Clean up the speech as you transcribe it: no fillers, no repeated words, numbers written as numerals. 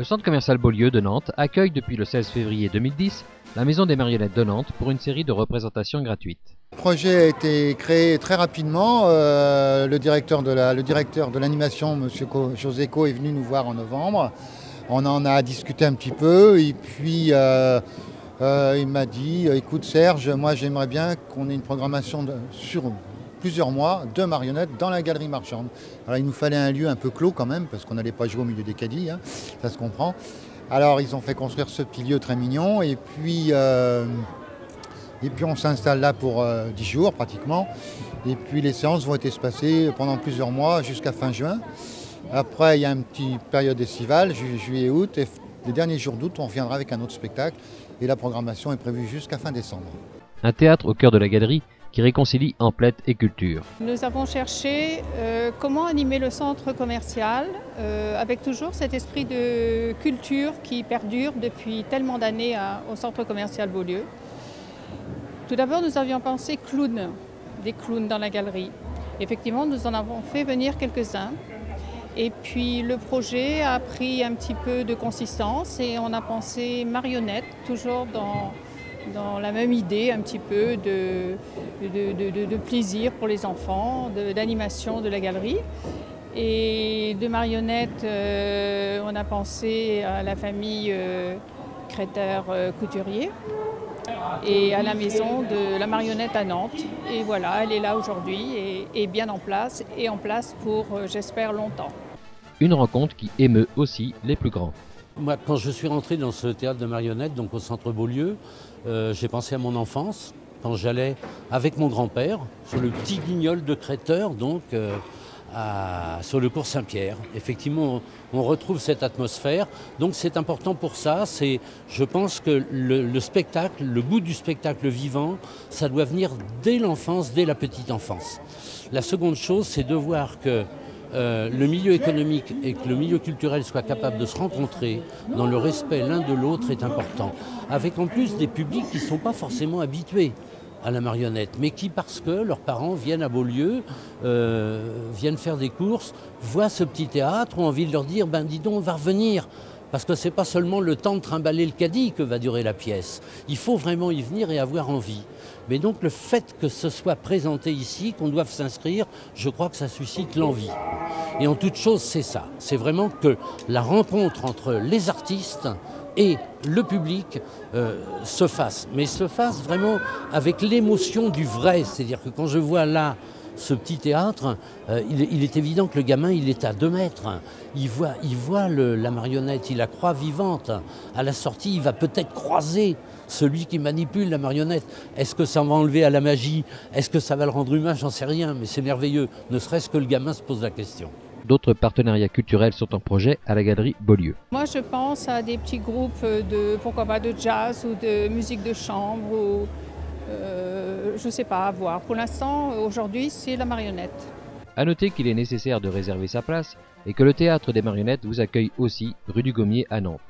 Le centre commercial Beaulieu de Nantes accueille depuis le 16 février 2010 la Maison des Marionnettes de Nantes pour une série de représentations gratuites. Le projet a été créé très rapidement. Le directeur de l'animation, M. José Co, est venu nous voir en novembre. On en a discuté un petit peu et puis il m'a dit « Écoute Serge, moi j'aimerais bien qu'on ait une programmation sur plusieurs mois de marionnettes dans la galerie marchande. » Alors il nous fallait un lieu un peu clos quand même parce qu'on n'allait pas jouer au milieu des caddies, hein, ça se comprend. Alors ils ont fait construire ce petit lieu très mignon et puis on s'installe là pour 10 jours pratiquement. Et puis les séances vont être espacées pendant plusieurs mois jusqu'à fin juin. Après il y a une petite période estivale, juillet, août. Et les derniers jours d'août on reviendra avec un autre spectacle. Et la programmation est prévue jusqu'à fin décembre. Un théâtre au cœur de la galerie qui réconcilie emplettes et culture. Nous avons cherché comment animer le centre commercial avec toujours cet esprit de culture qui perdure depuis tellement d'années au centre commercial Beaulieu. Tout d'abord, nous avions pensé clowns, des clowns dans la galerie. Effectivement, nous en avons fait venir quelques-uns. Et puis le projet a pris un petit peu de consistance et on a pensé marionnettes, toujours dans la même idée un petit peu de plaisir pour les enfants, d'animation de la galerie. Et de marionnettes, on a pensé à la famille Créter-Couturier et à la maison de la marionnette à Nantes. Et voilà, elle est là aujourd'hui et bien en place pour, j'espère, longtemps. Une rencontre qui émeut aussi les plus grands. Moi, quand je suis rentré dans ce théâtre de marionnettes, donc au centre Beaulieu, j'ai pensé à mon enfance, quand j'allais avec mon grand-père sur le petit guignol de Créteur, donc sur le cours Saint-Pierre. Effectivement, on retrouve cette atmosphère, donc c'est important pour ça. Je pense que le spectacle, le goût du spectacle vivant, ça doit venir dès l'enfance, dès la petite enfance. La seconde chose, c'est de voir que le milieu économique et que le milieu culturel soient capables de se rencontrer dans le respect l'un de l'autre est important. Avec en plus des publics qui ne sont pas forcément habitués à la marionnette, mais qui, parce que leurs parents viennent à Beaulieu, viennent faire des courses, voient ce petit théâtre, ont envie de leur dire « ben dis donc, on va revenir ». Parce que ce n'est pas seulement le temps de trimballer le caddie que va durer la pièce. Il faut vraiment y venir et avoir envie. Mais donc le fait que ce soit présenté ici, qu'on doive s'inscrire, je crois que ça suscite l'envie. Et en toute chose, c'est ça. C'est vraiment que la rencontre entre les artistes et le public se fasse. Mais se fasse vraiment avec l'émotion du vrai. C'est-à-dire que quand je vois là ce petit théâtre, il est évident que le gamin, il est à 2 mètres. Il voit la marionnette, il la croit vivante. À la sortie, il va peut-être croiser celui qui manipule la marionnette. Est-ce que ça va enlever à la magie? Est-ce que ça va le rendre humain? J'en sais rien, mais c'est merveilleux. Ne serait-ce que le gamin se pose la question. D'autres partenariats culturels sont en projet à la galerie Beaulieu. Moi, je pense à des petits groupes pourquoi pas de jazz ou de musique de chambre ou je ne sais pas, à voir. Pour l'instant, aujourd'hui, c'est la marionnette. A noter qu'il est nécessaire de réserver sa place et que le théâtre des marionnettes vous accueille aussi rue du Gommier à Nantes.